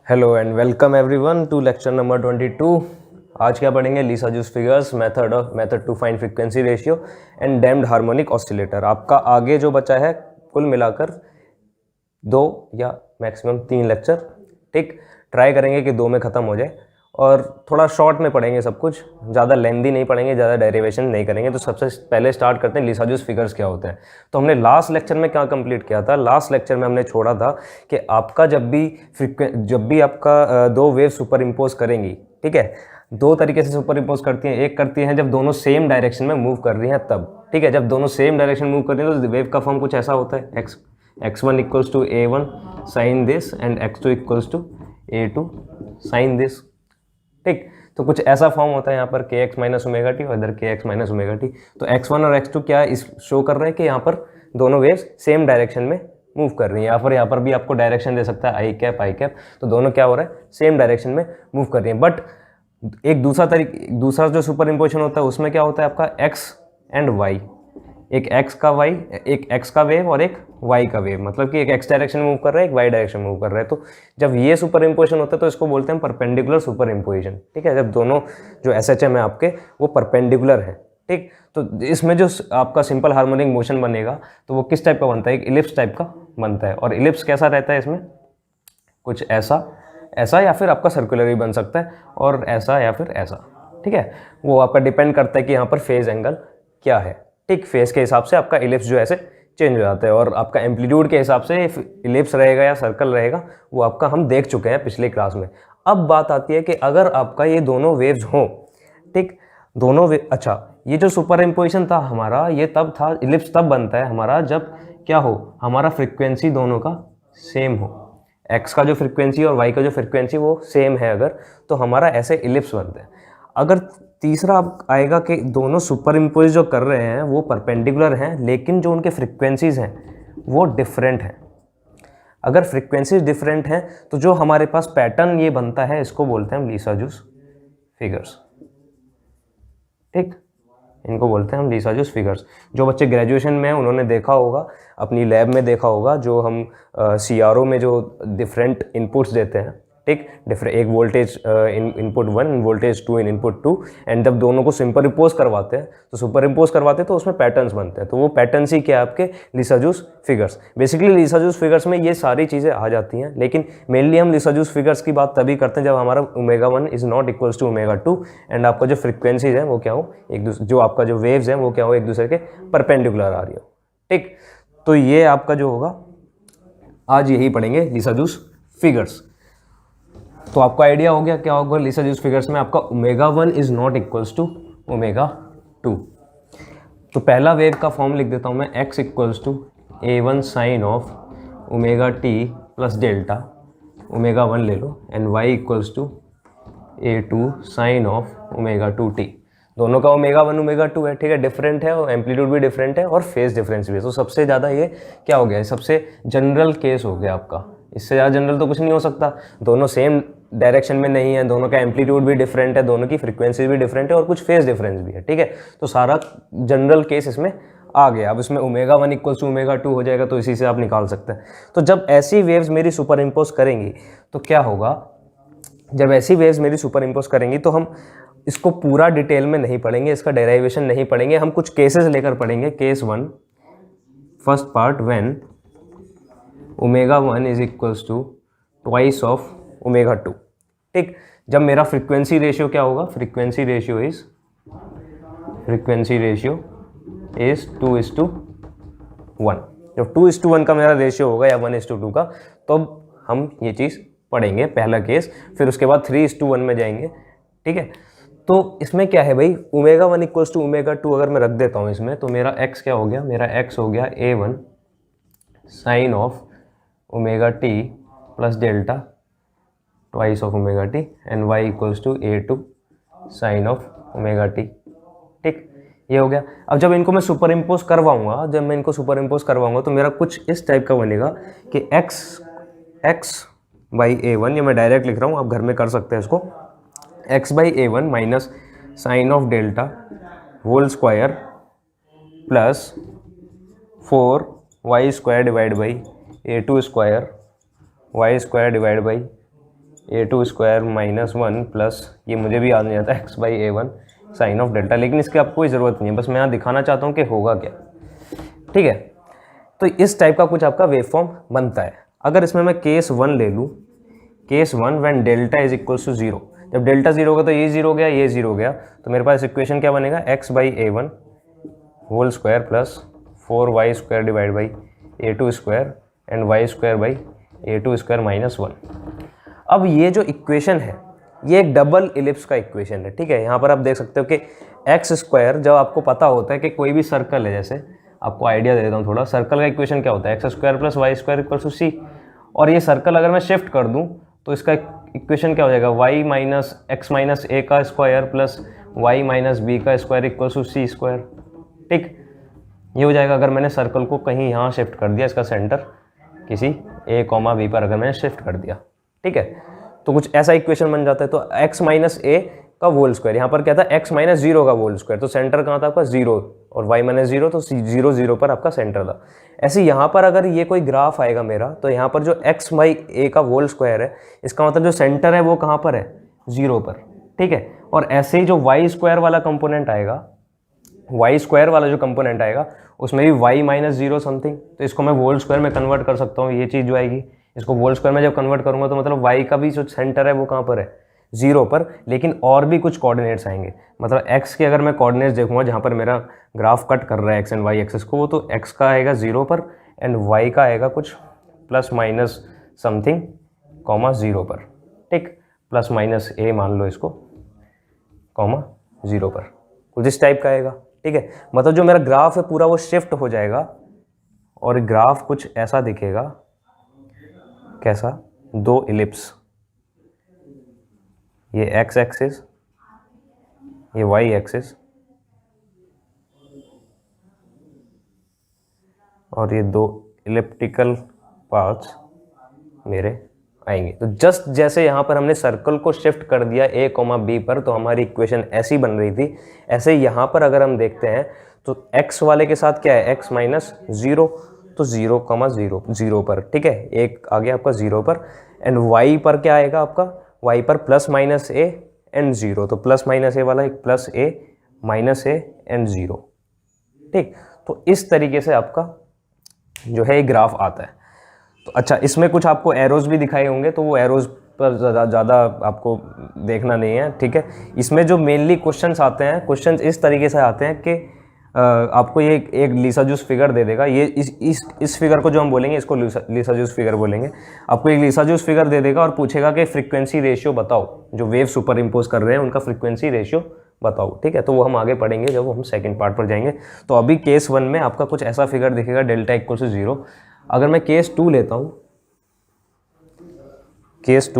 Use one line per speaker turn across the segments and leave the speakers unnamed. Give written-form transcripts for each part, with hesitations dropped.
Hello and welcome everyone to lecture number 22। आज क्या पढ़ेंगे? Lissajous figures, method to find frequency ratio and damped harmonic oscillator. आपका आगे जो बचा है कुल मिलाकर 2 या मैक्सिमम 3 लेक्चर। ठीक, ट्राई करेंगे कि 2 में ख़त्म हो जाए और थोड़ा शॉर्ट में पढ़ेंगे सब कुछ, ज़्यादा लेंदी नहीं पढ़ेंगे, ज़्यादा डेरिवेशन नहीं करेंगे। तो सबसे पहले स्टार्ट करते हैं लीसा-जूस फिगर्स क्या होते हैं। तो हमने लास्ट लेक्चर में क्या कंप्लीट किया था? लास्ट लेक्चर में हमने छोड़ा था कि आपका जब भी आपका 2 वेव सुपर इम्पोज करेंगी, ठीक है, 2 तरीके से सुपर इम्पोज करती हैं। एक करती हैं जब दोनों सेम डायरेक्शन में मूव कर रही हैं तब, ठीक है, जब दोनों सेम डायरेक्शन मूव कर रही हैं तो वेव का फॉर्म कुछ ऐसा होता है, x1 equals to a1 sine this and x2 equals to a2 sine this. ठीक, तो कुछ ऐसा फॉर्म होता है यहाँ पर kx माइनस ओमेगा टी और इधर kx माइनस ओमेगा टी। तो x1 और x2 क्या इस शो कर रहे हैं कि यहाँ पर दोनों वेव्स सेम डायरेक्शन में मूव कर रही हैं। यहाँ पर भी आपको डायरेक्शन दे सकता है आई कैप, तो दोनों क्या हो रहा है, सेम डायरेक्शन में मूव कर रही हैं। बट एक दूसरा जो सुपर इम्पोजिशन होता है उसमें क्या होता है आपका x एंड y, एक x का वेव और एक y का वेव, मतलब कि एक x डायरेक्शन मूव कर रहा है, एक y डायरेक्शन मूव कर रहा है। तो जब ये सुपर इम्पोजिशन होता है तो इसको बोलते हैं परपेंडिकुलर सुपर इम्पोजिशन। ठीक है, जब दोनों जो SHM है आपके वो परपेंडिकुलर है। ठीक, तो इसमें जो आपका सिंपल हार्मोनिक मोशन बनेगा तो वो किस टाइप का बनता है? एक इलिप्स टाइप का बनता है। और इलिप्स कैसा रहता है? इसमें कुछ ऐसा या फिर आपका सर्कुलर भी बन सकता है, और ऐसा या फिर ऐसा। ठीक है, वो आपका डिपेंड करता है कि यहाँ पर फेज एंगल क्या है। ठीक, फेस के हिसाब से आपका इलिप्स जो ऐसे चेंज हो जाता है, और आपका एम्पलीट्यूड के हिसाब से इलिप्स रहेगा या सर्कल रहेगा वो आपका हम देख चुके हैं पिछले क्लास में। अब बात आती है कि अगर आपका ये दोनों वेव्स हों, ठीक, अच्छा, ये जो सुपर इम्पोजिशन था हमारा, ये तब था, इलिप्स तब बनता है हमारा जब क्या हो, हमारा फ्रिक्वेंसी दोनों का सेम हो। x का जो फ्रिक्वेंसी और y का जो फ्रिक्वेंसी वो सेम है अगर, तो हमारा ऐसे इलिप्स बनते हैं। अगर तीसरा आएगा कि दोनों सुपर इम्पोज जो कर रहे हैं वो परपेंडिकुलर हैं, लेकिन जो उनके फ्रिक्वेंसीज हैं वो डिफरेंट हैं। अगर फ्रिक्वेंसीज डिफरेंट हैं तो जो हमारे पास पैटर्न ये बनता है इसको बोलते हैं हम लीसा-जूस फिगर्स। ठीक, इनको बोलते हैं हम लीसा-जूस फिगर्स। जो बच्चे ग्रेजुएशन में हैं उन्होंने देखा होगा, अपनी लैब में देखा होगा, जो हम CRO में जो डिफरेंट इनपुट्स देते हैं, ठीक, एक voltage input 1, voltage 2 in input 2, and जब दोनों को सुपर इम्पोज करवाते हैं तो उसमें पैटर्न्स बनते हैं। तो वो पैटर्न्स ही क्या है आपके? लीसा-जूस फिगर्स। बेसिकली लीसा-जूस फिगर्स में ये सारी चीज़ें आ जाती हैं, लेकिन मेनली हम लीसा-जूस फिगर्स की बात तभी करते हैं जब हमारा ω1 is not equals to ω2 and आपका जो फ्रिक्वेंसीज है वो क्या हो, जो आपका जो वेव्स हैं वो क्या हो, एक दूसरे के परपेंडिकुलर आ रही हो। ठीक, तो ये आपका जो होगा आज यही पढ़ेंगे लीसा-जूस फिगर्स। तो आपको आइडिया हो गया क्या होगा लीसा-जूस फिगर्स में? आपका ω1 इज नॉट इक्वल्स टू ω2। तो पहला वेव का फॉर्म लिख देता हूँ मैं, x equals to a1 sine of ω t plus delta, ω1 ले लो, and y equals to a2 sine of ω2t। दोनों का ω1 ω2 है, ठीक है, डिफरेंट है, और एम्पलीट्यूड भी डिफरेंट है और फेज डिफरेंस भी है। तो सबसे ज़्यादा ये क्या हो गया, सबसे जनरल केस हो गया आपका। इससे ज़्यादा जनरल तो कुछ नहीं हो सकता। दोनों सेम डायरेक्शन में नहीं है, दोनों का एम्पलीट्यूड भी डिफरेंट है, दोनों की फ्रीक्वेंसी भी डिफरेंट है, और कुछ फेज डिफरेंस भी है। ठीक है, तो सारा जनरल केस इसमें आ गया। अब इसमें ω1 इक्वल्स टू ω2 हो जाएगा, तो इसी से आप निकाल सकते हैं। तो जब ऐसी वेव्स मेरी सुपर इम्पोज करेंगी तो क्या होगा, जब ऐसी वेव्स मेरी सुपर इम्पोज करेंगी तो हम इसको पूरा डिटेल में नहीं पढ़ेंगे, इसका डेराइवेशन नहीं पढ़ेंगे, हम कुछ केसेस लेकर पढ़ेंगे। Case 1, first part, when ω1 is equals to twice of ω2। ठीक, जब मेरा फ्रीक्वेंसी रेशियो क्या होगा, फ्रीक्वेंसी रेशियो इज 2:1। जब 2:1 का मेरा रेशियो होगा या 1:2 का, तो हम ये चीज़ पढ़ेंगे, पहला केस। फिर उसके बाद 3:1 में जाएंगे। ठीक है, तो इसमें क्या है भाई, ω1 इक्वल्स टू ω2 अगर मैं रख देता हूँ इसमें, तो मेरा x क्या हो गया, मेरा x हो गया a1 sine of ω t plus delta twice of ω t, and y equals to a2 sine of ω t। ठीक, ये हो गया। अब जब इनको मैं सुपर इम्पोज करवाऊंगा, तो मेरा कुछ इस टाइप का बनेगा कि x बाई a1, ये मैं डायरेक्ट लिख रहा हूँ, आप घर में कर सकते हैं इसको, x by a1 minus sine of delta whole square plus 4y square divide by a2 square y square divide by a2 square minus 1 plus ये मुझे भी याद नहीं आता x by a1 sine of delta, लेकिन इसकी आपको कोई ज़रूरत नहीं है, बस मैं यहाँ दिखाना चाहता हूँ कि होगा क्या। ठीक है, तो इस टाइप का कुछ आपका वेव फॉर्म बनता है। अगर इसमें मैं केस 1 ले लूँ, case 1 when delta is equals to 0, जब डेल्टा 0 होगा तो ये 0 हो गया, ये 0 हो गया, तो मेरे पास इक्वेशन क्या बनेगा, x by a1 whole square plus 4y square divide by a2 square and y square by a2 square minus 1। अब ये जो इक्वेशन है ये एक डबल इलिप्स का इक्वेशन है। ठीक है, यहाँ पर आप देख सकते हो कि एक्स स्क्वायर, जब आपको पता होता है कि कोई भी सर्कल है, जैसे आपको आइडिया दे देता हूँ थोड़ा, सर्कल का इक्वेशन क्या होता है, X square plus Y square equal to C, और ये सर्कल अगर मैं शिफ्ट कर दूँ तो इसका इक्वेशन क्या हो जाएगा, Y minus X minus A का square plus Y minus B का square equal to C square. ठीक, ये हो जाएगा अगर मैंने सर्कल को कहीं यहाँ शिफ्ट कर दिया, इसका सेंटर किसी ए कॉमा बी पर अगर मैंने शिफ्ट कर दिया। ठीक है, तो कुछ ऐसा इक्वेशन बन जाता है। तो x माइनस ए का होल स्क्वायर, यहाँ पर क्या था, x माइनस 0 का होल स्क्वायर, तो सेंटर कहाँ था आपका 0, और y माइनस 0 तो 0 0 पर आपका सेंटर था। ऐसे यहाँ पर अगर ये कोई ग्राफ आएगा मेरा, तो यहाँ पर जो x बाई ए का होल स्क्वायर है, इसका मतलब जो सेंटर है वो कहाँ पर है, 0 पर। ठीक है, और ऐसे ही जो y स्क्वायर वाला कंपोनेंट आएगा, y स्क्वायर वाला जो कंपोनेंट आएगा उसमें भी y माइनस 0 समथिंग, तो इसको मैं होल स्क्वायर में कन्वर्ट कर सकता हूँ। ये चीज़ जो आएगी, इसको होल स्क्वायर में जब कन्वर्ट करूँगा तो मतलब y का भी जो सेंटर है वो कहाँ पर है, 0 पर, लेकिन और भी कुछ कोऑर्डिनेट्स आएंगे। मतलब x के अगर मैं कोऑर्डिनेट्स देखूंगा, जहाँ पर मेरा ग्राफ कट कर रहा है x एंड y एक्सिस को, तो x का आएगा 0 पर एंड y का आएगा कुछ प्लस माइनस समथिंग कॉमा 0 पर। ठीक, प्लस माइनस a मान लो इसको, कॉमा 0 पर, कुछ इस टाइप का आएगा। ठीक है, मतलब जो मेरा ग्राफ है पूरा वो शिफ्ट हो जाएगा और ग्राफ कुछ ऐसा दिखेगा, कैसा, दो इलिप्स, ये x एक्सिस, ये y एक्सिस, और ये दो इलिप्टिकल पाथ्स मेरे आएंगे। तो जस्ट जैसे यहाँ पर हमने सर्कल को शिफ्ट कर दिया a कॉमा बी पर, तो हमारी इक्वेशन ऐसी बन रही थी। ऐसे यहाँ पर अगर हम देखते हैं तो x वाले के साथ क्या है, x माइनस 0, तो 0 कॉमा 0 0 पर। ठीक है, एक आ गया आपका 0 पर, एंड y पर क्या आएगा आपका, y पर प्लस माइनस a एंड 0, तो प्लस माइनस a वाला एक plus a minus a and 0। ठीक, तो इस तरीके से आपका जो है ग्राफ आता है। तो अच्छा, इसमें कुछ आपको एरोज भी दिखाए होंगे, तो वो एरोज पर ज़्यादा आपको देखना नहीं है। ठीक है, इसमें जो मेनली क्वेश्चंस आते हैं, क्वेश्चंस इस तरीके से आते हैं कि आपको ये एक लीसाजूस फिगर दे देगा। ये इस फिगर को जो हम बोलेंगे इसको लीसाजूस फिगर बोलेंगे। आपको एक लीसाजूस फिगर दे देगा और पूछेगा कि फ्रीक्वेंसी रेशियो बताओ, जो वेव सुपर इम्पोज कर रहे हैं उनका फ्रीक्वेंसी रेशियो बताओ। ठीक है, तो वो हम आगे पढ़ेंगे जब हम सेकंड पार्ट पर जाएंगे। तो अभी केस 1 में आपका कुछ ऐसा फिगर दिखेगा, डेल्टा इक्वल टू 0। अगर मैं केस 2 लेता हूँ, केस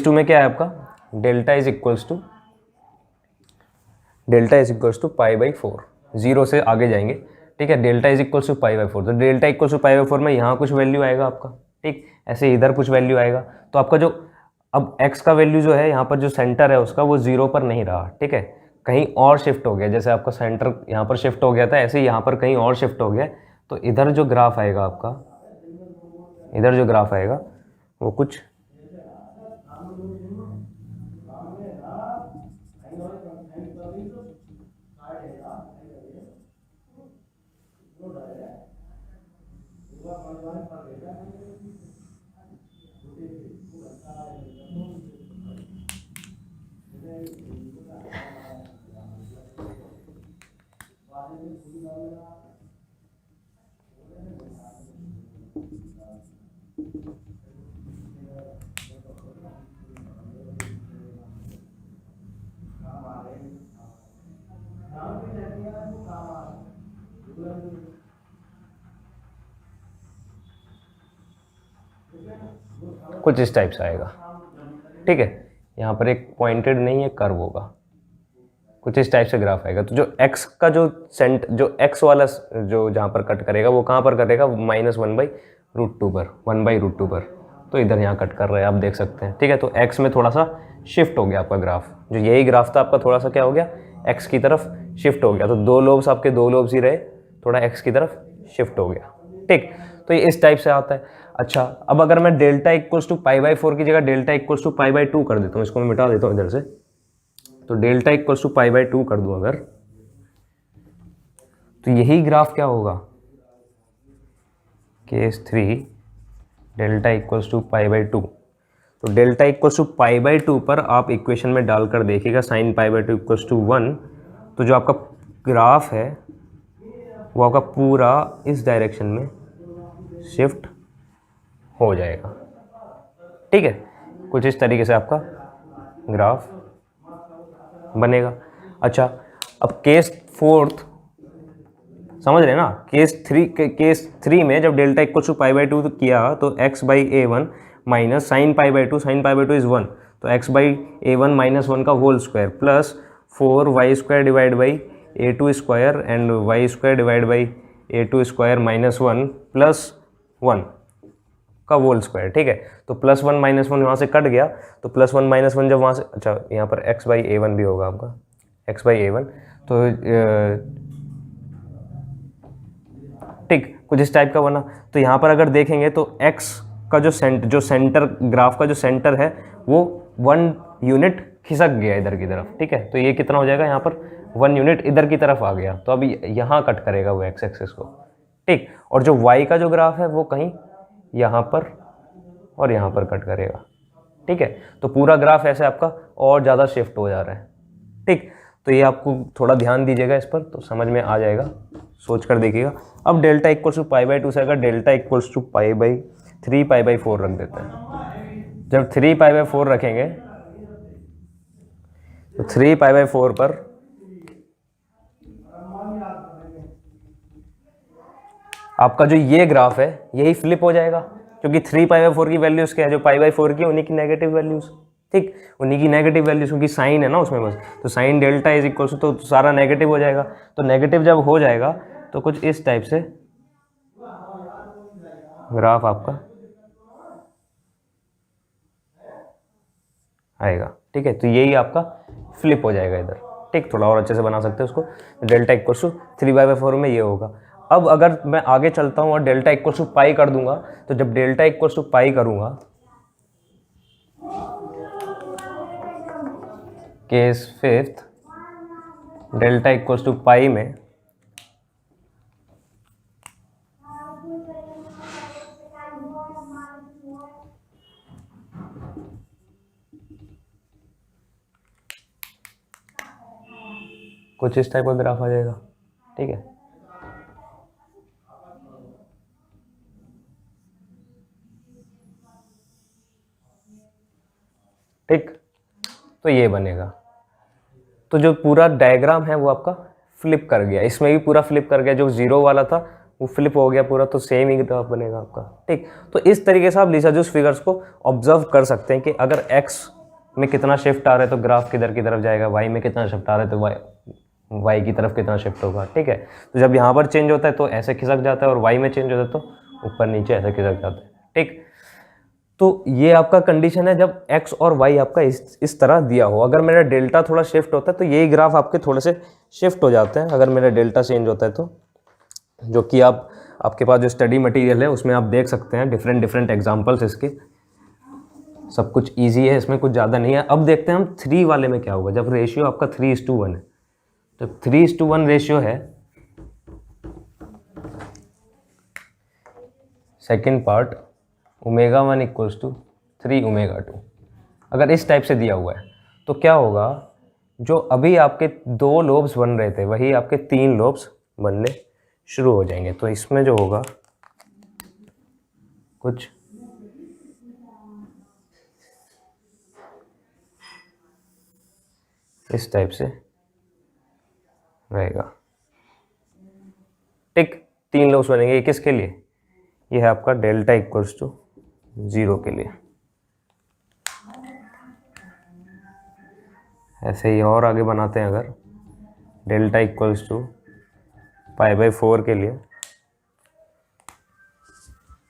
2 में क्या है आपका, delta is equals to pi by 4, 0 से आगे जाएंगे। ठीक है, delta is equals to pi by 4, तो delta equals to pi by 4 में यहाँ कुछ वैल्यू आएगा आपका। ठीक, ऐसे इधर कुछ वैल्यू आएगा, तो आपका जो अब x का वैल्यू जो है यहाँ पर जो सेंटर है उसका वो 0 पर नहीं रहा। ठीक है, कहीं और शिफ्ट हो गया, जैसे आपका सेंटर यहाँ पर शिफ्ट हो गया था, ऐसे ही यहाँ पर कहीं और शिफ्ट हो गया। तो इधर जो ग्राफ आएगा आपका, इधर जो ग्राफ आएगा वो कुछ कुछ इस टाइप से आएगा। ठीक है, यहाँ पर एक पॉइंटेड नहीं है, कर्व होगा, कुछ इस टाइप से ग्राफ आएगा। तो जो x का जो जो x वाला जो जहाँ पर कट करेगा वो कहाँ पर करेगा, माइनस 1/√2 पर, 1/√2 पर। तो इधर यहाँ कट कर रहा है, आप देख सकते हैं। ठीक है, तो x में थोड़ा सा शिफ्ट हो गया आपका ग्राफ, जो यही ग्राफ था आपका थोड़ा सा क्या हो गया, x की तरफ शिफ्ट हो गया। तो दो लोब्स आपके दो लोब्स ही रहे, थोड़ा x की तरफ शिफ्ट हो गया। ठीक, तो ये इस टाइप से आता है। अच्छा, अब अगर मैं delta equals to pi by 4 की जगह delta equals to pi by 2 कर देता हूँ, इसको मैं मिटा देता हूँ इधर से, तो delta equals to pi by 2 कर दूँ अगर, तो यही ग्राफ क्या होगा, case 3 delta equals to pi by 2। तो delta equals to pi by 2 पर आप इक्वेशन में डालकर देखिएगा sine pi by 2 equals to 1, तो जो आपका ग्राफ है वो आपका पूरा इस डायरेक्शन में शिफ्ट हो जाएगा। ठीक है, कुछ इस तरीके से आपका ग्राफ बनेगा। अच्छा, अब केस 4 समझ रहे हैं ना, केस थ्री में जब delta equal to pi by 2 किया तो x by A one minus sine pi by 2, sine pi by 2 is 1, तो x by A one minus 1 का whole square plus 4y square divide by A two square and y square divide by A two square minus 1 plus 1 का whole square. ठीक है, तो plus 1 minus 1 वहाँ से cut गया, तो प्लस 1 माइनस 1 जब वहाँ से, अच्छा यहाँ पर x बाई ए वन भी होगा आपका, x बाई ए वन, तो ठीक कुछ इस टाइप का बना। तो यहाँ पर अगर देखेंगे तो x का जो सेंटर ग्राफ का जो सेंटर है वो 1 यूनिट खिसक गया इधर की तरफ। ठीक है, तो ये कितना हो जाएगा, यहाँ पर 1 यूनिट इधर की तरफ आ गया, तो अभी यहाँ कट करेगा वो x एक्सिस को। ठीक, और जो y का जो ग्राफ है वो कहीं यहाँ पर और यहाँ पर कट करेगा। ठीक है, तो पूरा ग्राफ ऐसे आपका और ज़्यादा शिफ्ट हो जा रहा है। ठीक, तो ये आपको थोड़ा ध्यान दीजिएगा इस पर, तो समझ में आ जाएगा, सोच कर देखिएगा। अब delta equals to pi by 2 से अगर delta equals to pi by 3 pi by 4 रख देते हैं। जब 3 पाई बाई 4 रखेंगे तो 3 पाई बाई 4 पर आपका जो ये ग्राफ है यही फ्लिप हो जाएगा, क्योंकि 3 पाई बाई 4 की वैल्यूज क्या है, जो पाई बाई 4 की उन्हीं की नेगेटिव वैल्यूज। ठीक, उन्हीं की नेगेटिव वैल्यूज, क्योंकि साइन है ना उसमें बस, तो साइन डेल्टा इज इक्वल्स तो सारा नेगेटिव हो जाएगा। तो नेगेटिव जब हो जाएगा तो कुछ इस टाइप से ग्राफ आपका आएगा। ठीक है, तो यही आपका फ्लिप हो जाएगा इधर। ठीक, थोड़ा और अच्छे से बना सकते हैं उसको। डेल्टा इक्वल्स टू 3 बाई 4 में ये होगा। अब अगर मैं आगे चलता हूँ और डेल्टा इक्वल्स टू पाई कर दूंगा, तो जब डेल्टा इक्वल्स टू पाई करूंगा, केस 5 डेल्टा इक्वल्स टू पाई में कुछ इस टाइप का ग्राफ आ जाएगा। ठीक है, ठीक, तो ये बनेगा। तो जो पूरा डायग्राम है वो आपका फ्लिप कर गया, इसमें भी पूरा फ्लिप कर गया, जो जीरो वाला था वो फ्लिप हो गया पूरा, तो सेम ही ग्राफ बनेगा आपका। ठीक, तो इस तरीके से आप लीसाजूस फिगर्स को ऑब्जर्व कर सकते हैं कि अगर x में कितना शिफ्ट आ रहा है तो ग्राफ किधर की तरफ जाएगा, y में कितना शिफ्ट आ रहा है तो y की तरफ कितना शिफ्ट होगा। ठीक है, तो जब यहाँ पर चेंज होता है तो ऐसे खिसक जाता है, और y में चेंज होता है तो ऊपर नीचे ऐसे खिसक जाता है। ठीक, तो ये आपका कंडीशन है जब x और y आपका इस तरह दिया हो। अगर मेरा डेल्टा थोड़ा शिफ्ट होता है तो यही ग्राफ आपके थोड़े से शिफ्ट हो जाते हैं, अगर मेरा डेल्टा चेंज होता है तो, जो कि आपके पास जो स्टडी मटेरियल है उसमें आप देख सकते हैं डिफरेंट एग्जांपल्स इसके। सब कुछ इजी है, इसमें कुछ ज़्यादा नहीं है। अब देखते हैं हम 3 वाले में क्या होगा, जब रेशियो आपका 3:1 है। जब 3:1 रेशियो है, सेकेंड पार्ट ω1 इक्वल्स टू 3ω2, अगर इस टाइप से दिया हुआ है तो क्या होगा, जो अभी आपके 2 लोब्स बन रहे थे वही आपके 3 लोब्स बनने शुरू हो जाएंगे। तो इसमें जो होगा कुछ इस टाइप से रहेगा। ठीक, 3 लोब्स बनेंगे। ये किसके लिए, ये है आपका डेल्टा इक्वल्स टू 0 के लिए। ऐसे ही और आगे बनाते हैं, अगर delta equals to pi by 4 के लिए,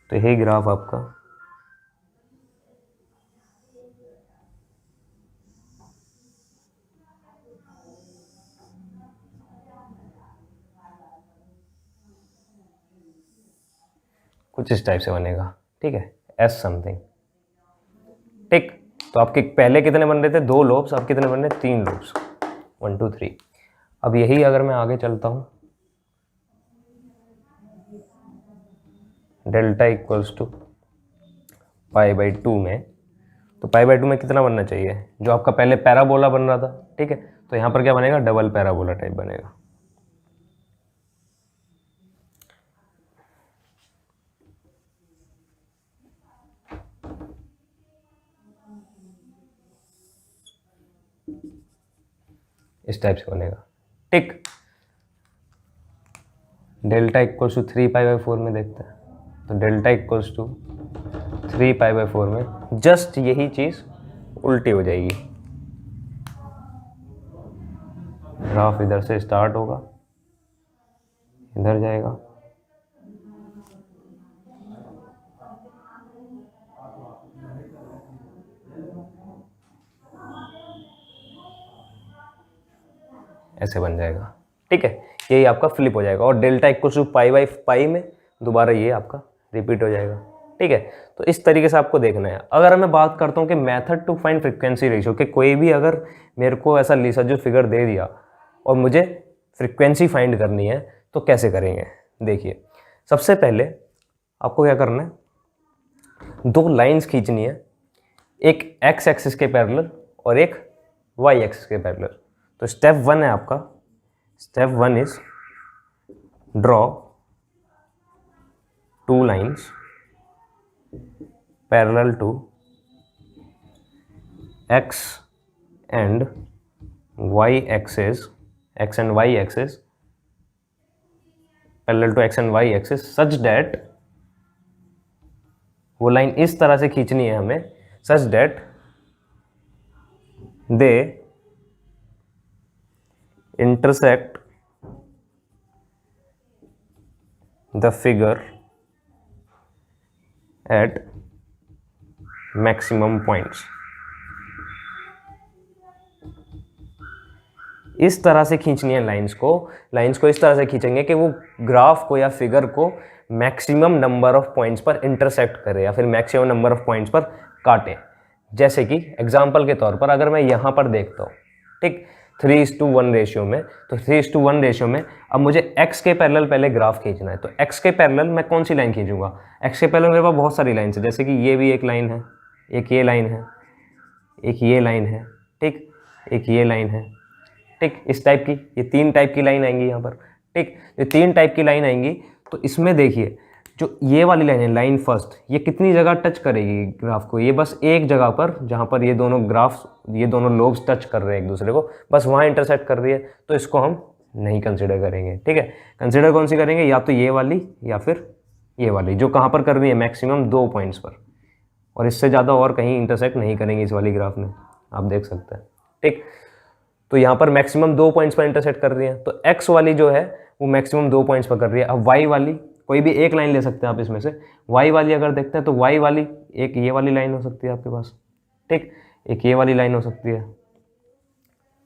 तो यही ग्राफ आपका कुछ इस टाइप से बनेगा। ठीक है, एस समथिंग। ठीक, तो आपके पहले कितने बन रहे थे, 2 लोब्स, अब कितने बन रहे, 3 लोब्स, 1 2 3। अब यही अगर मैं आगे चलता हूँ, डेल्टा इक्वल्स टू π/2 में, तो π/2 में कितना बनना चाहिए, जो आपका पहले पैराबोला बन रहा था। ठीक है, तो यहाँ पर क्या बनेगा, डबल पैराबोला टाइप बनेगा। इस टाइप से बनेगा। ठीक, डेल्टा इक्वल्स टू 3π/4 में देखते हैं, तो डेल्टा इक्वल्स टू 3π/4 में जस्ट यही चीज़ उल्टी हो जाएगी। ग्राफ इधर से स्टार्ट होगा, इधर जाएगा, ऐसे बन जाएगा। ठीक है, यही आपका फ्लिप हो जाएगा, और डेल्टा इक्वल्स टू π/π में दोबारा ये आपका रिपीट हो जाएगा। ठीक है, तो इस तरीके से आपको देखना है। अगर मैं बात करता हूँ कि method to find frequency ratio, कि कोई भी अगर मेरे को ऐसा लिसाजू फिगर दे दिया और मुझे फ्रीक्वेंसी फाइंड करनी है, तो कैसे करेंगे। देखिए, सबसे पहले आपको क्या करना है, 2 लाइंस खींचनी है, एक एक्स एक्सिस के पैरेलल और एक वाई एक्सिस के पैरेलल। तो स्टेप 1 है आपका, step 1 is draw 2 lines parallel to x and y axis, x and y axis, parallel to x and y axis such that, वो लाइन इस तरह से खींचनी है हमें, such that they intersect the figure at maximum points। इस तरह से खींचनी है लाइंस को इस तरह से खींचेंगे कि वो ग्राफ को या फिगर को मैक्सिमम नंबर ऑफ पॉइंट्स पर इंटरसेक्ट करे या फिर मैक्सिमम नंबर ऑफ पॉइंट्स पर काटे। जैसे कि एग्जांपल के तौर पर अगर मैं यहाँ पर देखता हूँ, ठीक, 3:1 रेशियो में, तो 3:1 रेशियो में अब मुझे x के पैरेलल पहले ग्राफ खींचना है। तो x के पैरेलल मैं कौन सी लाइन खींचूंगा, x के पैरेलल मेरे पास बहुत सारी लाइन है, जैसे कि ये भी एक लाइन है, एक ये लाइन है, एक ये लाइन है, ठीक, एक ये लाइन है, ठीक, इस टाइप की, ये 3 टाइप की लाइन आएंगी यहाँ पर। ठीक, ये 3 टाइप की लाइन आएंगी। तो इसमें देखिए, जो ये वाली लाइन है, लाइन फर्स्ट, ये कितनी जगह टच करेगी ग्राफ को, ये बस एक जगह पर, जहाँ पर ये दोनों ग्राफ्स, ये दोनों लोब्स टच कर रहे हैं एक दूसरे को, बस वहाँ इंटरसेक्ट कर रही है, तो इसको हम नहीं कंसिडर करेंगे। ठीक है, कंसिडर कौन सी करेंगे, या तो ये वाली या फिर ये वाली, जो कहाँ पर कर रही है, मैक्सिमम 2 पॉइंट्स पर, और इससे ज़्यादा और कहीं इंटरसेक्ट नहीं करेंगे इस वाली ग्राफ में, आप देख सकते हैं। ठीक, तो यहाँ पर मैक्सिमम 2 पॉइंट्स पर इंटरसेक्ट कर रही है, तो x वाली जो है वो मैक्सिमम 2 पॉइंट्स पर कर रही है। अब y वाली, कोई भी एक लाइन ले सकते हैं आप इसमें से, y वाली अगर देखते हैं तो y वाली एक ये वाली लाइन हो सकती है आपके पास, ठीक, एक ये वाली लाइन हो सकती है,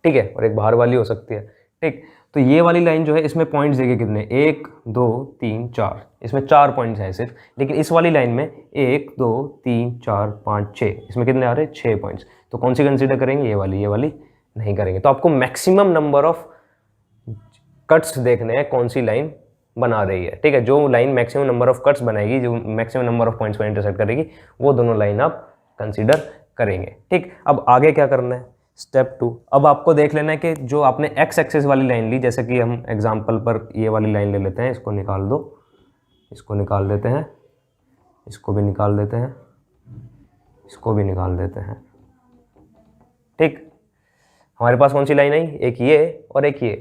ठीक है, और एक बाहर वाली हो सकती है। ठीक, तो ये वाली लाइन जो है, इसमें पॉइंट्स देखिए कितने, 1 2 3 4, इसमें 4 पॉइंट्स हैं सिर्फ। लेकिन इस वाली लाइन में 1 2 3 4 5 6, इसमें कितने आ रहे हैं, 6 पॉइंट्स। तो कौन सी कंसीडर करेंगे, ये वाली नहीं करेंगे। तो आपको मैक्सिमम नंबर ऑफ कट्स देखने हैं, कौन सी लाइन बना रही है। ठीक है, जो line maximum number of cuts बनाएगी, जो मैक्सिमम नंबर ऑफ पॉइंट्स पर इंटरसेक्ट करेगी, वो दोनों लाइन आप कंसीडर करेंगे। ठीक, अब आगे क्या करना है, स्टेप 2, अब आपको देख लेना है कि जो आपने एक्स एक्सिस वाली लाइन ली, जैसे कि हम एग्जांपल पर ये वाली लाइन ले लेते हैं, इसको निकाल दो, इसको निकाल देते हैं, इसको भी निकाल देते हैं, इसको भी निकाल देते हैं। ठीक, हमारे पास कौन सी लाइन आई, एक ये और एक ये,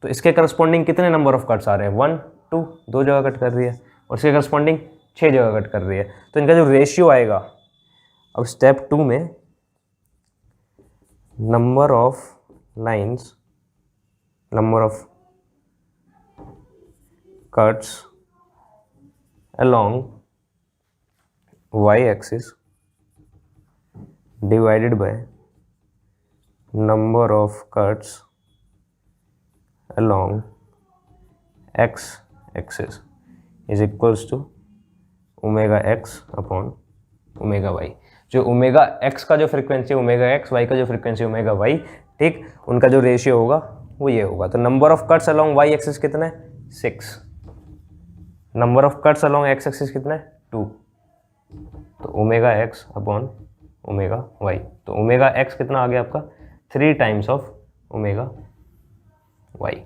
तो इसके करस्पॉन्डिंग कितने नंबर ऑफ कट्स आ रहे हैं, 1 2, 2 जगह कट कर रही है, और इसके करस्पॉन्डिंग 6 जगह कट कर रही है। तो इनका जो रेशियो आएगा, अब स्टेप 2 में number of lines, number of cuts along y axis divided by number of cuts along x axis is equals to omega X upon omega Y. जो ओमेगा एक्स का जो फ्रीक्वेंसी ओमेगा एक्स, वाई का जो frequency omega Y, ठीक, उनका जो ratio होगा वो ये होगा। तो number of cuts along Y axis कितना है? 6। Number of cuts along X axis कितना है? 2। तो omega X upon omega Y, तो ओमेगा एक्स कितना आ गया आपका? 3 टाइम्स ऑफ ओमेगा वाई।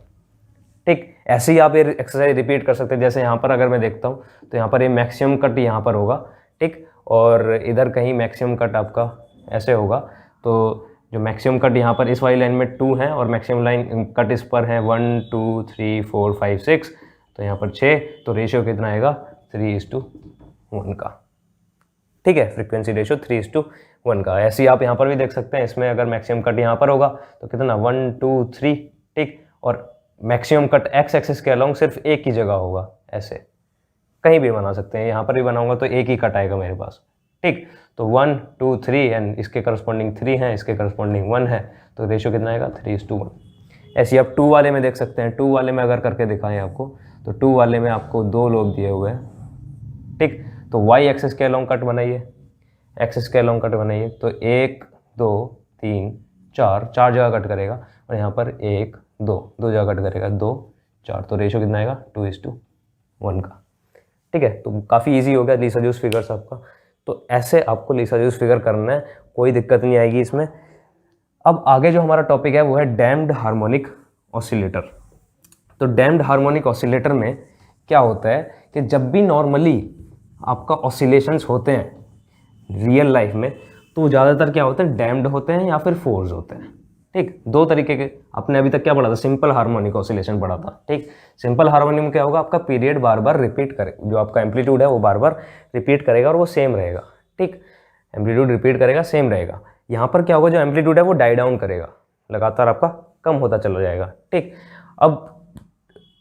ठीक, ऐसे ही आप ये एक्सरसाइज रिपीट कर सकते हैं। जैसे यहाँ पर अगर मैं देखता हूँ तो यहाँ पर ये मैक्सिमम कट यहाँ पर होगा, ठीक, और इधर कहीं मैक्सिमम कट आपका ऐसे होगा। तो जो मैक्सिमम कट यहाँ पर इस वाली लाइन में 2 है और मैक्सिमम लाइन कट इस पर है 1 2 3 4 5 6, तो यहाँ पर 6, तो रेशियो कितना आएगा? 3:1 का। ठीक है, फ्रीक्वेंसी रेशियो 3:1 का। ऐसे ही आप यहाँ पर भी देख सकते हैं, इसमें अगर मैक्सिमम कट यहाँ पर होगा तो कितना? 1 2 3, ठीक, और मैक्सिमम कट एक्स एक्सिस के अलोंग सिर्फ एक ही जगह होगा, ऐसे कहीं भी बना सकते हैं। यहाँ पर भी बनाऊंगा तो एक ही कट आएगा मेरे पास, ठीक। तो 1 2 3 एंड इसके करस्पॉन्डिंग 3 है, इसके करस्पॉन्डिंग 1 है, तो रेशियो कितना आएगा? 3:1। ऐसे आप 2 वाले में देख सकते हैं। 2 वाले में अगर करके दिखाएं आपको, तो 2 वाले में आपको 2 लोब दिए हुए हैं, ठीक। तो वाई एक्सिस के अलोंग कट बनाइए, एक्सिस के अलोंग कट बनाइए, तो 1 2 3 4 जगह कट करेगा, और यहाँ पर 1 2 जगह कट करेगा, 2 4, तो रेशियो कितना आएगा? 2:1 का। ठीक है, तो काफ़ी इजी हो गया लीसाजूस फिगर्स आपका। तो ऐसे आपको लीसाजूस फिगर करना है, कोई दिक्कत नहीं आएगी इसमें। अब आगे जो हमारा टॉपिक है वो है डैम्प्ड हार्मोनिक ऑसिलेटर। तो डैम्प्ड हार्मोनिक ऑसिलेटर में क्या होता है कि जब भी नॉर्मली आपका ऑसिलेशंस होते हैं रियल लाइफ में, तो ज़्यादातर क्या होते हैं? डैम्प्ड होते हैं या फिर फोर्स होते हैं, ठीक। 2 तरीके के। आपने अभी तक क्या पढ़ा था? सिंपल हार्मोनिक ऑसिलेशन पढ़ा था, ठीक। सिंपल हार्मोनिक में क्या होगा? आपका पीरियड बार बार रिपीट करे, जो आपका एम्पलीट्यूड है वो बार बार रिपीट करेगा और वो सेम रहेगा, ठीक। एम्पलीट्यूड रिपीट करेगा, सेम रहेगा। यहाँ पर क्या होगा? जो एम्पलीट्यूड है वो डाई डाउन करेगा, लगातार आपका कम होता चला जाएगा, ठीक। अब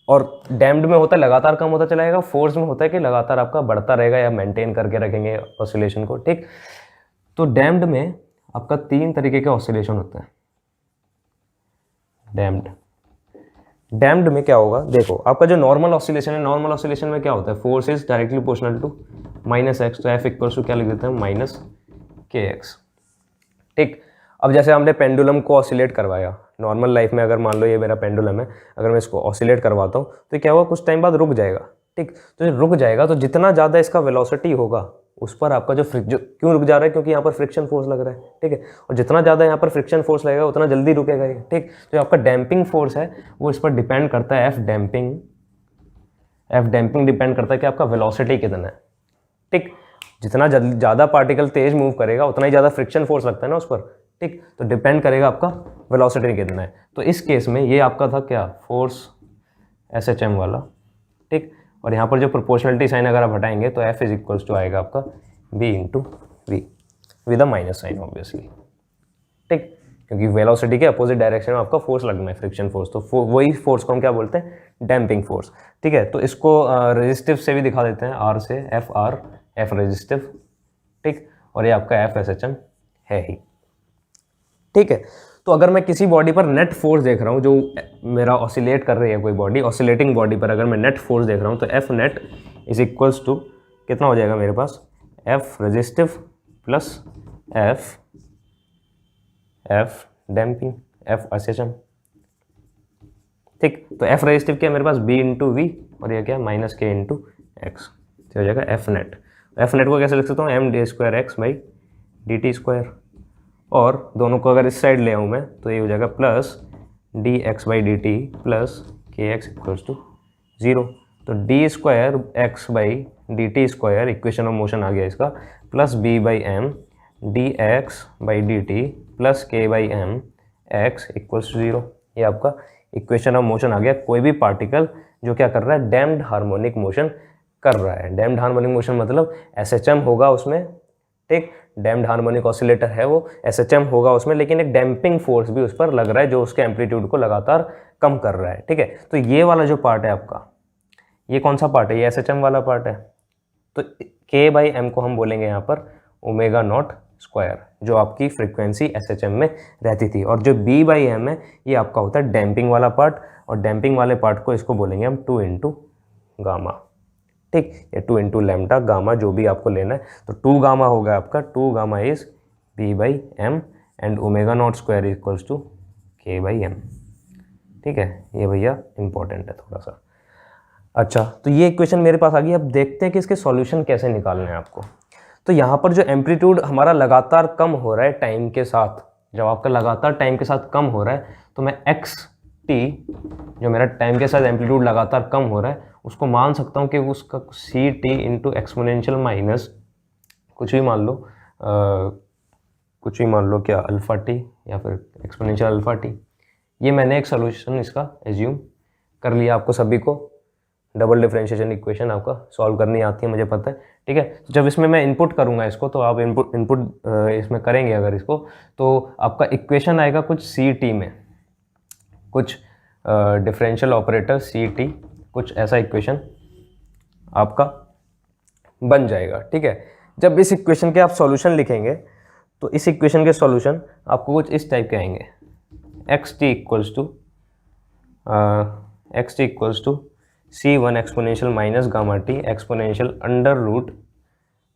और डैम्प्ड में होता है लगातार कम होता चला जाएगा, फोर्स में होता है कि लगातार आपका बढ़ता रहेगा या मेंटेन करके रखेंगे ऑसिलेशन को, ठीक। तो डैम्प्ड में आपका 3 तरीके के ऑसिलेशन होते हैं। डैम्प्ड में क्या होगा? देखो, आपका जो नॉर्मल ऑसिलेशन है, नॉर्मल ऑसिलेशन में क्या होता है? Force is directly proportional to -x, तो F इक्वल्स टू क्या लिख देते हैं? -kx, ठीक। अब जैसे हमने पेंडुलम को ऑसिलेट करवाया नॉर्मल लाइफ में, अगर मान लो ये मेरा पेंडुलम है, अगर मैं इसको ऑसिलेट करवाता हूँ तो क्या होगा? कुछ टाइम बाद रुक जाएगा, ठीक। तो रुक जाएगा तो जितना ज़्यादा इसका वेलोसिटी होगा उस पर आपका जो क्यों रुक जा रहा है? क्योंकि यहाँ पर फ्रिक्शन फोर्स लग रहा है, ठीक है। और जितना ज़्यादा यहाँ पर फ्रिक्शन फोर्स लगेगा उतना जल्दी रुकेगा ये, ठीक। तो आपका डैम्पिंग फोर्स है वो इस पर डिपेंड करता है। एफ डैम्पिंग डिपेंड करता है कि आपका वेलोसिटी कितना है, ठीक। जितना ज़्यादा पार्टिकल तेज मूव करेगा उतना ही ज़्यादा फ्रिक्शन फोर्स लगता है ना उस पर, ठीक। तो डिपेंड करेगा आपका वेलोसिटी कितना है। तो इस केस में ये आपका था क्या? फोर्स SHM वाला, ठीक। और यहाँ पर जो प्रोपोर्शनलिटी साइन अगर आप हटाएंगे तो F इज इक्वल्स टू आएगा आपका B into V with a minus sign obviously, ठीक। क्योंकि वेलोसिटी के अपोजिट डायरेक्शन में आपका फोर्स लगना है, फ्रिक्शन फोर्स, तो वही फोर्स को हम क्या बोलते हैं? डैम्पिंग फोर्स, ठीक है। तो इसको रेजिस्टिव से भी दिखा देते हैं, R से, F रेजिस्टिव, ठीक। और ये आपका F SHM है ही, ठीक है। तो अगर मैं किसी बॉडी पर नेट फोर्स देख रहा हूँ, जो मेरा ऑसिलेट कर रही है कोई बॉडी, ऑसिलेटिंग बॉडी पर अगर मैं नेट फोर्स देख रहा हूँ, तो F net is equals to कितना हो जाएगा मेरे पास? F resistive plus F damping, F SHM, ठीक। तो F रेजिस्टिव क्या है मेरे पास? B इंटू वी, और ये क्या? -k इंटू एक्स, तो हो जाएगा F नेट। F नेट को कैसे लिख सकता हूँ? md²x/dt², और दोनों को अगर इस साइड ले आऊँ मैं तो ये हो जाएगा plus dx/dt plus kx equals to 0। तो d²x/dt² इक्वेशन ऑफ मोशन आ गया इसका, plus b/m dx/dt plus k/m x equals to 0। ये आपका इक्वेशन ऑफ मोशन आ गया। कोई भी पार्टिकल जो क्या कर रहा है? डैम्प्ड हार्मोनिक मोशन कर रहा है। डैम्प्ड हार्मोनिक मोशन मतलब SHM होगा उसमें, ठीक। डैम्प्ड हार्मोनिक ऑसिलेटर है वो, SHM होगा उसमें, लेकिन एक डैम्पिंग फोर्स भी उस पर लग रहा है जो उसके एम्पलीट्यूड को लगातार कम कर रहा है, ठीक है। तो ये वाला जो पार्ट है आपका, ये कौन सा पार्ट है? ये SHM वाला पार्ट है। तो k/m को हम बोलेंगे यहाँ पर ω0², जो आपकी फ्रीक्वेंसी SHM में रहती थी। और जो b/m है ये आपका होता है डैम्पिंग वाला पार्ट, और डैम्पिंग वाले पार्ट को इसको बोलेंगे हम 2 × गामा, ठीक, ये 2 इंटू लैम्डा गामा जो भी आपको लेना है, तो 2 गामा होगा आपका, 2 gamma is V/m and omega naught square equals to K/m। ठीक है, ये भैया इंपॉर्टेंट है थोड़ा सा। अच्छा, तो ये इक्वेशन मेरे पास आ गई। अब देखते हैं कि इसके सॉल्यूशन कैसे निकालने हैं आपको। तो यहाँ पर जो एम्पलीट्यूड हमारा लगातार कम हो रहा है टाइम के साथ, जब आपका लगातार टाइम के साथ कम हो रहा है, तो मैं एक्स टी, जो मेरा टाइम के साथ एम्पलीट्यूड लगातार कम हो रहा है, उसको मान सकता हूँ कि उसका C T into exponential minus कुछ भी मान लो, कुछ भी मान लो, क्या अल्फ़ा टी या फिर एक्सपोनेंशियल अल्फ़ा टी। ये मैंने एक सोल्यूशन इसका एज्यूम कर लिया। आपको सभी को डबल डिफरेंशिएशन इक्वेशन आपका सॉल्व करनी आती है, मुझे पता है। ठीक है, तो जब इसमें मैं इनपुट करूँगा इसको, तो आप इनपुट इसमें करेंगे अगर इसको, तो आपका इक्वेशन आएगा कुछ सी टी में, कुछ डिफरेंशियल ऑपरेटर सी टी, कुछ ऐसा इक्वेशन आपका बन जाएगा। ठीक है, जब इस इक्वेशन के आप सॉल्यूशन लिखेंगे, तो इस इक्वेशन के सॉल्यूशन आपको कुछ इस टाइप के आएंगे। X T equals to C1 exponential minus gamma T exponential under root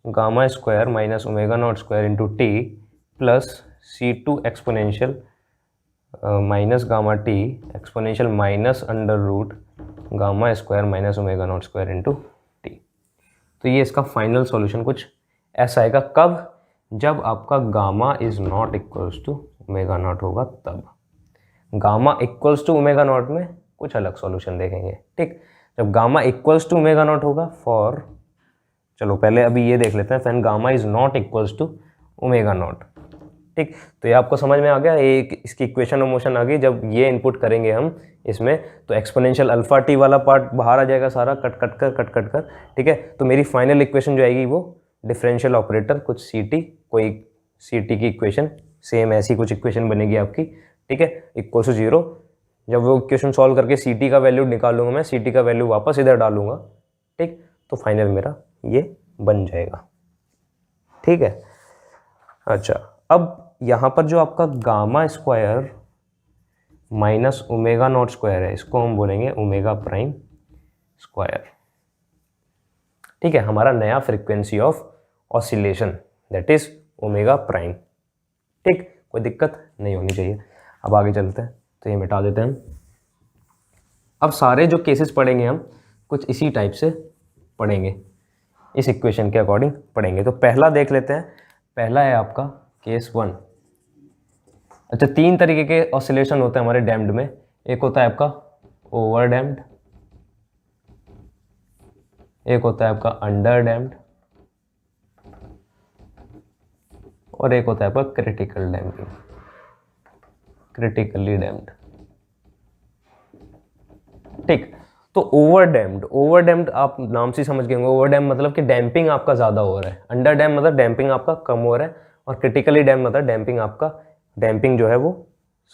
gamma square minus omega naught square into T plus C2 exponential minus gamma T exponential minus under root gamma square minus omega naught square into T. तो ये इसका final solution कुछ ऐसा आएगा। कब? जब आपका gamma is not equals to omega naught होगा तब। Gamma equals to omega naught में कुछ अलग सॉल्यूशन देखेंगे। ठीक, जब gamma equals to omega naught होगा फॉर, चलो पहले अभी ये देख लेते हैं, then gamma is not equals to omega naught. ठीक, तो ये आपको समझ में आ गया, एक इसकी इक्वेशन ऑफ मोशन आ गई। जब ये इनपुट करेंगे हम इसमें, तो एक्सपोनेंशियल अल्फा टी वाला पार्ट बाहर आ जाएगा सारा, कट कट कर। ठीक है, तो मेरी फाइनल इक्वेशन जो आएगी वो डिफरेंशियल ऑपरेटर कुछ सी टी, कोई सी टी की इक्वेशन, सेम ऐसी कुछ इक्वेशन बनेगी आपकी। ठीक है, इक्वल टू 0। जब वो इक्वेशन सॉल्व करके सी टी का वैल्यू निकालूंगा मैं, सी टी का वैल्यू वापस इधर डालूंगा। ठीक, तो फाइनल मेरा ये बन जाएगा। ठीक है, अच्छा, अब यहाँ पर जो आपका gamma square minus omega naught square है, इसको हम बोलेंगे ओमेगा प्राइम स्क्वायर। ठीक है, हमारा नया frequency of oscillation that is omega prime. ठीक, कोई दिक्कत नहीं होनी चाहिए। अब आगे चलते हैं, तो ये मिटा देते हैं हम। अब सारे जो केसेस पढ़ेंगे हम कुछ इसी टाइप से पढ़ेंगे, इस इक्वेशन के अकॉर्डिंग पढ़ेंगे। तो पहला देख लेते हैं। पहला है आपका केस 1। अच्छा, 3 तरीके के ऑसिलेशन होते हैं हमारे डैम्ड में। एक होता है आपका ओवर डैम्ड, एक होता है आपका अंडर डैम्ड, और एक होता है आपका क्रिटिकल डैम्पिंग, क्रिटिकली डैम्ड। ठीक, तो ओवर डैम्ड आप नाम से समझ गए होंगे। ओवर डैम्प मतलब कि डैम्पिंग आपका ज़्यादा हो रहा है, अंडर डैम्प मतलब डैम्पिंग आपका कम हो रहा है, और क्रिटिकली डैम्प मतलब डैम्पिंग जो है वो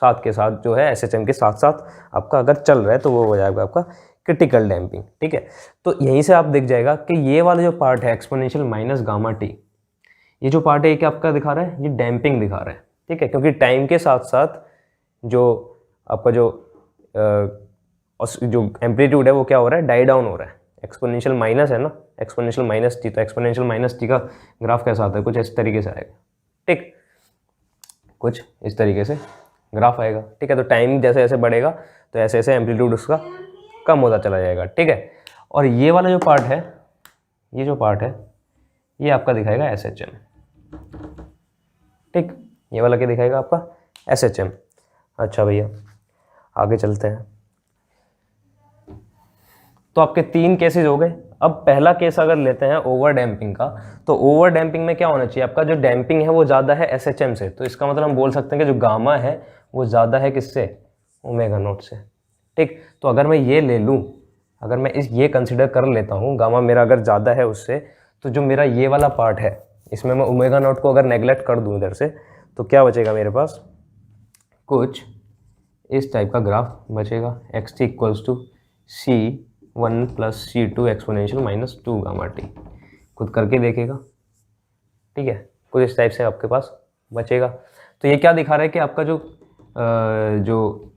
साथ के साथ जो है एसएचएम के साथ साथ आपका अगर चल रहा है तो वो हो जाएगा आपका क्रिटिकल डैम्पिंग। ठीक है, तो यहीं से आप दिख जाएगा कि ये वाला जो पार्ट है एक्सपोनेंशियल माइनस गामा टी, ये जो पार्ट है ये क्या आपका दिखा रहा है, ये डैम्पिंग दिखा रहा है। ठीक है, क्योंकि टाइम के साथ साथ जो आपका जो एम्पलीट्यूड है वो क्या हो रहा है, डाई डाउन हो रहा है। एक्सपोनेंशियल माइनस है ना, एक्सपोनेंशियल माइनस टी, तो एक्सपोनेंशियल माइनस टी का ग्राफ कैसा आता है, कुछ इस तरीके से आएगा। ठीक, कुछ इस तरीके से ग्राफ आएगा। ठीक है, तो टाइम जैसे जैसे बढ़ेगा तो ऐसे ऐसे एम्पलीट्यूड उसका कम होता चला जाएगा। ठीक है, और ये वाला जो पार्ट है, ये जो पार्ट है ये आपका दिखाएगा एसएचएम। ठीक, ये वाला क्या दिखाएगा आपका एसएचएम। अच्छा भैया, आगे चलते हैं। तो आपके 3 केसेस हो गए। अब पहला केस अगर लेते हैं ओवर डैम्पिंग का, तो ओवर डैम्पिंग में क्या होना चाहिए, आपका जो डैम्पिंग है वो ज़्यादा है एसएचएम से। तो इसका मतलब हम बोल सकते हैं कि जो गामा है वो ज़्यादा है किससे, ओमेगा नॉट से। ठीक, तो अगर मैं ये ले लूँ, अगर मैं ये कंसिडर कर लेता हूँ, गामा मेरा अगर ज़्यादा है उससे, तो जो मेरा ये वाला पार्ट है इसमें मैं ओमेगा नॉट को अगर नेगलेक्ट कर दूँ इधर से, तो क्या बचेगा मेरे पास, कुछ इस टाइप का ग्राफ बचेगा। X T equals to C1 plus C2 exponential minus 2 gamma T. खुद करके देखेगा। ठीक है, कुछ इस टाइप से आपके पास बचेगा। तो ये क्या दिखा रहा है कि आपका जो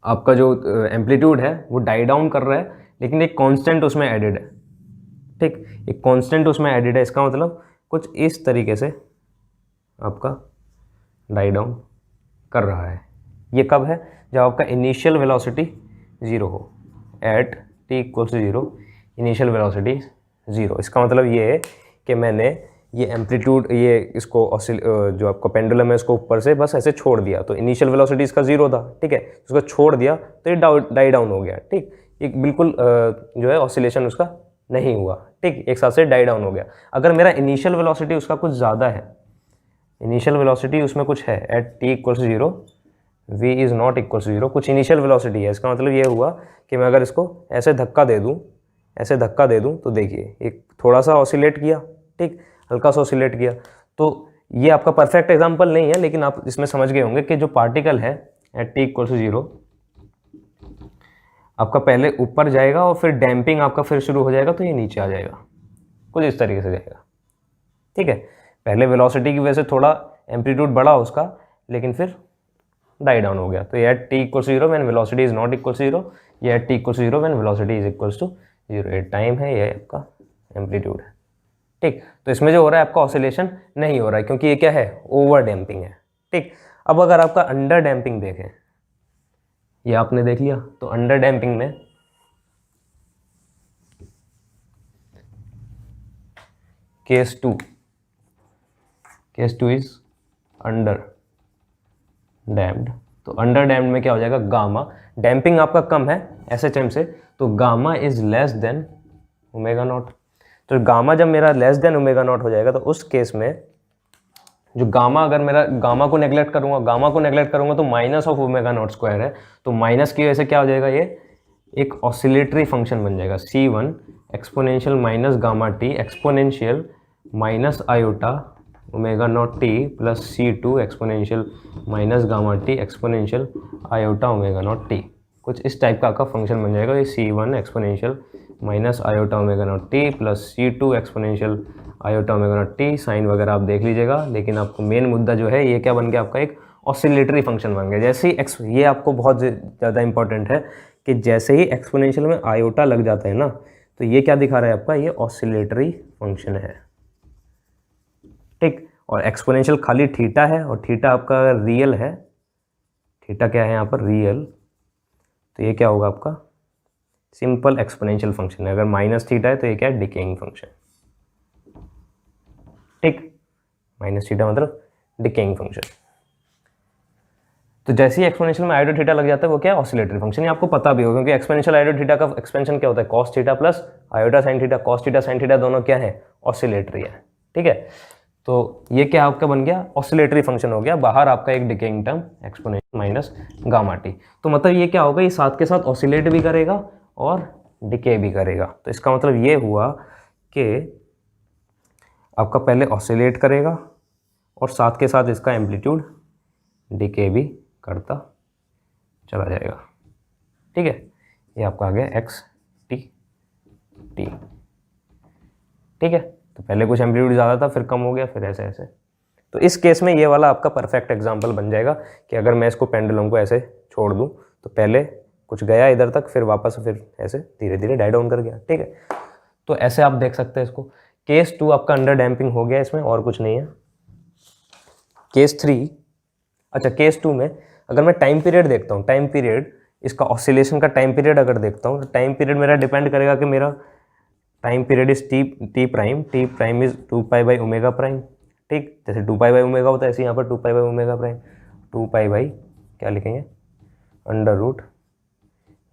आपका जो एम्पलीट्यूड है वो डाई डाउन कर रहा है, लेकिन एक कांस्टेंट उसमें एडेड है, ठीक, एक कांस्टेंट उसमें एडेड है। इसका मतलब कुछ इस तरीके से आपका डाई डाउन कर रहा है। ये कब है? जब आपका इनिशियल वेलोसिटी 0 हो, at t equals to 0, initial velocity 0। इसका मतलब ये है कि मैंने ये एम्पलीट्यूड, ये इसको जो आपका पेंडुलम है उसको ऊपर से बस ऐसे छोड़ दिया, तो इनिशियल वेलोसिटी इसका 0 था, ठीक है, उसको छोड़ दिया तो ये डाई डाउन हो गया, ठीक, एक बिल्कुल जो है ऑसिलेशन उसका नहीं हुआ, ठीक, एक साथ से डाई डाउन हो गया। अगर मेरा इनिशियल वेलोसिटी उसका कुछ ज़्यादा है, इनिशियल वेलोसिटी उसमें कुछ है, at t equals 0 v is not equals 0, कुछ इनिशियल वेलोसिटी है। इसका मतलब ये हुआ कि मैं अगर इसको ऐसे धक्का दे दूँ, ऐसे धक्का दे दूँ, तो देखिए एक थोड़ा सा ऑसिलेट किया, ठीक, हल्का सा ऑसिलेट किया। तो ये आपका परफेक्ट एग्जांपल नहीं है, लेकिन आप इसमें समझ गए होंगे कि जो पार्टिकल है एट t इक्वल्स 0 आपका पहले ऊपर जाएगा और फिर डैम्पिंग आपका फिर शुरू हो जाएगा, तो ये नीचे आ जाएगा, कुछ इस तरीके से जाएगा, ठीक है। पहले वेलोसिटी की वजह से थोड़ा एम्पलीट्यूड बढ़ा उसका, लेकिन फिर डाई डाउन हो गया। तो ये at t equals 0 when velocity is not equals 0, ये at t equals 0 when velocity is equals to 0। ये टाइम है, ये आपका एम्पलीट्यूड है, ठीक। तो इसमें जो हो रहा है आपका ऑसिलेशन नहीं हो रहा है, क्योंकि ये क्या है, ओवर डैम्पिंग है, ठीक। अब अगर आपका अंडर डैम्पिंग देखें, ये आपने देख लिया, तो अंडर डैम्पिंग में केस 2 इज अंडर डैम्प्ड। तो अंडर डैम्प्ड में क्या हो जाएगा, गामा, डैम्पिंग आपका कम है SHM से, तो gamma is less than omega naught. तो गामा जब मेरा लेस देन ओमेगा नॉट हो जाएगा, तो उस केस में जो गामा, अगर मेरा गामा को नेग्लेक्ट करूंगा तो minus of omega naught square है, तो माइनस की वजह से क्या हो जाएगा, ये एक ऑसिलेटरी फंक्शन बन जाएगा, C1 exponential minus gamma T exponential minus iota omega naught t plus C2 exponential minus gamma T exponential iota omega naught T. कुछ इस टाइप का आपका फंक्शन बन जाएगा, ये C1 exponential minus iota omega naught t plus C2 exponential iota omega naught t. Sine वगैरह आप देख लीजिएगा, लेकिन आपको मेन मुद्दा जो है ये क्या बन गया, आपका एक ऑसिलेटरी फंक्शन बन गया। जैसे ही ये आपको बहुत ज़्यादा इंपॉर्टेंट है कि जैसे ही एक्सपोनेंशियल में आयोटा लग जाता है ना, तो ये क्या दिखा रहा है आपका, ये ऑसिलेटरी फंक्शन है, ठीक। और एक्सपोनेंशियल खाली थीटा है, और थीटा आपका रियल है, थीटा क्या है यहाँ पर, रियल, तो ये क्या होगा आपका सिंपल एक्सपोनेंशियल फंक्शन है। अगर माइनस थीटा है तो ये क्या है, डिकेइंग फंक्शन, ठीक, माइनस थीटा मतलब डिकेइंग फंक्शन। तो जैसे ही एक्सपोनेंशियल में आयोटा थीटा लग जाता है वो क्या है, ऑसिलेटरी फंक्शन। ये आपको पता भी होगा, क्योंकि एक्सपोनेंशियल आयोटा थीटा का एक्सपेंशन क्या होता है, cos theta plus iota sine theta. Cos theta sine theta दोनों क्या है, ऑसिलेटरी है, ठीक है। तो ये क्या आपका बन गया, ऑसिलेटरी फंक्शन हो गया, बाहर आपका एक decaying term exponential minus gamma T. तो मतलब ये क्या होगा, ये साथ के साथ ऑसिलेट भी करेगा और डिके भी करेगा। तो इसका मतलब ये हुआ कि आपका पहले ऑसिलेट करेगा और साथ के साथ इसका एम्पलीट्यूड डिके भी करता चला जाएगा, ठीक है। ये आपका आ गया एक्स टी टी, ठीक है। तो पहले कुछ एम्पलीट्यूड ज़्यादा था, फिर कम हो गया, फिर ऐसे ऐसे। तो इस केस में ये वाला आपका परफेक्ट एग्जांपल बन जाएगा कि अगर मैं इसको पेंडुलम को ऐसे छोड़ दूं, तो पहले कुछ गया इधर तक, फिर वापस फिर ऐसे धीरे धीरे डाई डाउन कर गया, ठीक है। तो ऐसे आप देख सकते हैं इसको। केस 2 आपका अंडर डैम्पिंग हो गया, इसमें और कुछ नहीं है। केस 3, अच्छा केस 2 में अगर मैं टाइम पीरियड देखता हूँ, टाइम पीरियड इसका ऑसिलेशन का टाइम पीरियड अगर देखता हूँ, तो टाइम पीरियड मेरा डिपेंड करेगा कि मेरा time period is T prime is 2 pi by omega prime, ठीक। जैसे 2 पाई बाई ओमेगा होता है, ऐसे यहाँ पर 2 pi by omega prime, 2 pi by क्या लिखेंगे, under root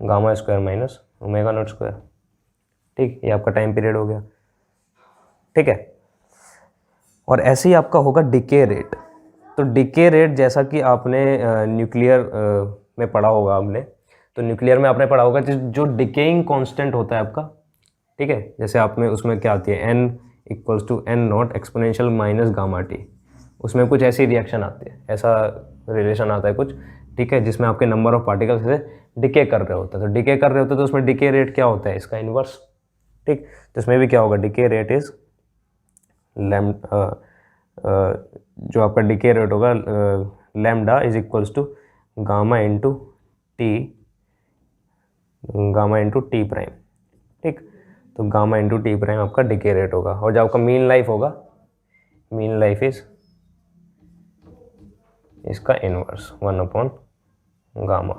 gamma square minus omega naught square, ठीक। ये आपका टाइम पीरियड हो गया, ठीक है। और ऐसे ही आपका होगा डिके रेट। तो डिके रेट जैसा कि आपने न्यूक्लियर में पढ़ा होगा आपने, तो न्यूक्लियर में आपने पढ़ा होगा जो डिकेइंग कांस्टेंट होता है आपका, ठीक है। जैसे आप में उसमें क्या आती है, n equals to n naught exponential minus gamma t, उसमें कुछ ऐसी रिएक्शन आती है, ऐसा रिलेशन आता है कुछ, ठीक है, जिसमें आपके नंबर ऑफ पार्टिकल्स से डिके कर रहे होते हैं। तो डिके कर रहे होते हैं तो उसमें डिके रेट क्या होता है, इसका इन्वर्स, ठीक। तो इसमें भी क्या होगा, डिके रेट इज जो आपका डिके रेट होगा lambda is equals to gamma into t gamma into t prime, ठीक। तो गामा इंटू टी प्राइम आपका डिके रेट होगा, और जो आपका मीन लाइफ होगा, मीन लाइफ इज इसका inverse 1 upon gamma.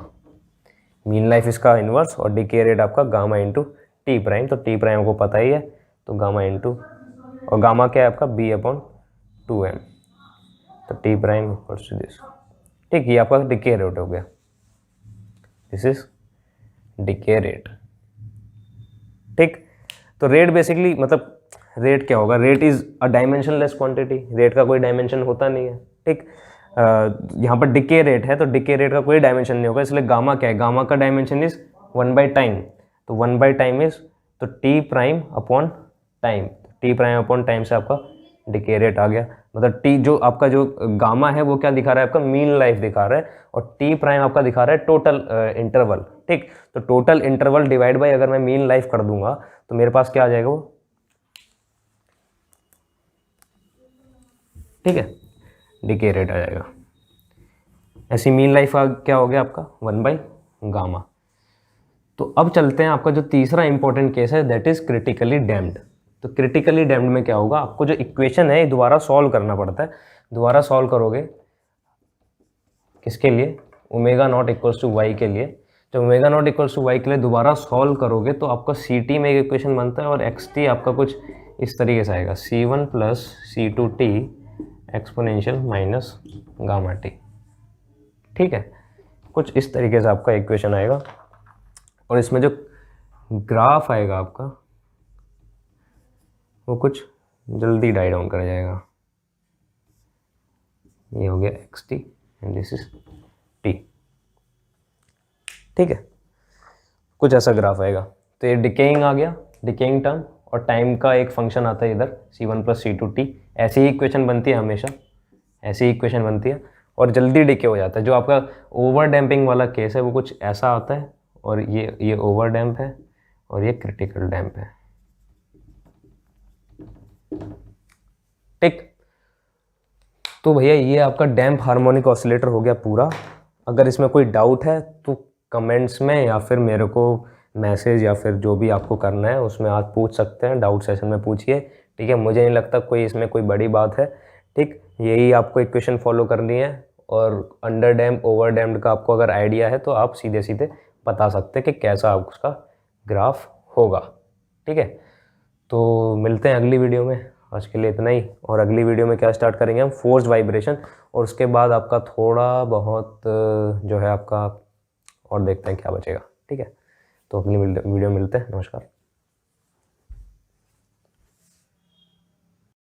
Mean life इसका इनवर्स और डिके रेट आपका गामा इंटू टी प्राइम। तो टी प्राइम को पता ही है, तो गामा इंटू, और गामा क्या है आपका बी अपॉन 2m। तो T prime equals to this, ठीक। ये आपका डिके रेट हो गया, दिस इज डिके रेट, ठीक। तो रेट बेसिकली मतलब रेट क्या होगा, rate is a dimensionless quantity, rate का कोई डायमेंशन होता नहीं है, ठीक। यहाँ पर डिके रेट है तो डिके रेट का कोई डायमेंशन नहीं होगा, इसलिए गामा क्या है, गामा का डायमेंशन इज 1/टाइम। तो 1/टाइम इज, तो T prime upon time, T prime upon time से आपका डिके रेट आ गया। मतलब टी जो आपका जो गामा है वो क्या दिखा रहा है, आपका मीन लाइफ दिखा रहा है, और टी प्राइम आपका दिखा रहा है टोटल इंटरवल, ठीक। तो टोटल इंटरवल डिवाइड बाय अगर मैं मीन लाइफ कर दूंगा तो मेरे पास क्या आ जाएगा वो, ठीक है, डिके रेट आ जाएगा। ऐसी मीन लाइफ क्या हो गया आपका 1/गामा। तो अब चलते हैं, आपका जो तीसरा इंपॉर्टेंट केस है दैट इज क्रिटिकली डैम्ड। तो क्रिटिकली डैम्ड में क्या होगा, आपको जो इक्वेशन है दोबारा सॉल्व करना पड़ता है। दोबारा सॉल्व करोगे किसके लिए, omega naught equals to y के लिए। जब omega naught equals to y के लिए दोबारा सॉल्व करोगे तो आपका सी टी में एक इक्वेशन बनता है और एक्स टी आपका कुछ इस तरीके से आएगा, C1 plus C2t exponential minus gamma T, ठीक है। कुछ इस तरीके से आपका इक्वेशन आएगा, और इसमें जो ग्राफ आएगा आपका वो कुछ जल्दी डाई डाउन कर जाएगा। ये हो गया x T and this is T, ठीक है। कुछ ऐसा ग्राफ आएगा। तो ये डिकेइंग आ गया, डिकेइंग टर्म, और टाइम का एक फंक्शन आता है इधर C1 प्लस C2t। ऐसी ही इक्वेशन बनती है हमेशा, ऐसी ही इक्वेशन बनती है, और जल्दी डिके हो जाता है। जो आपका ओवर डैम्पिंग वाला केस है वो कुछ ऐसा आता है, और ये ओवर डैम्प है और ये क्रिटिकल डैम्प है, ठीक। तो भैया ये आपका डैम्प हार्मोनिक ऑसिलेटर हो गया पूरा। अगर इसमें कोई डाउट है तो कमेंट्स में या फिर मेरे को मैसेज या फिर जो भी आपको करना है उसमें आप पूछ सकते हैं, डाउट सेशन में पूछिए, ठीक है। मुझे नहीं लगता कोई इसमें कोई बड़ी बात है, ठीक। यही आपको इक्वेशन फॉलो करनी है, और अंडर डैम्प ओवर डैम्प्ड का आपको अगर आइडिया है तो आप सीधे सीधे बता सकते हैं कि कैसा उसका ग्राफ होगा, ठीक है। तो मिलते हैं अगली वीडियो में, आज के लिए इतना ही। और अगली वीडियो में क्या स्टार्ट करेंगे हम, फोर्स्ड वाइब्रेशन, और उसके बाद आपका थोड़ा बहुत जो है आपका, और देखते हैं क्या बचेगा, ठीक है। तो अगली वीडियो मिलते हैं, नमस्कार।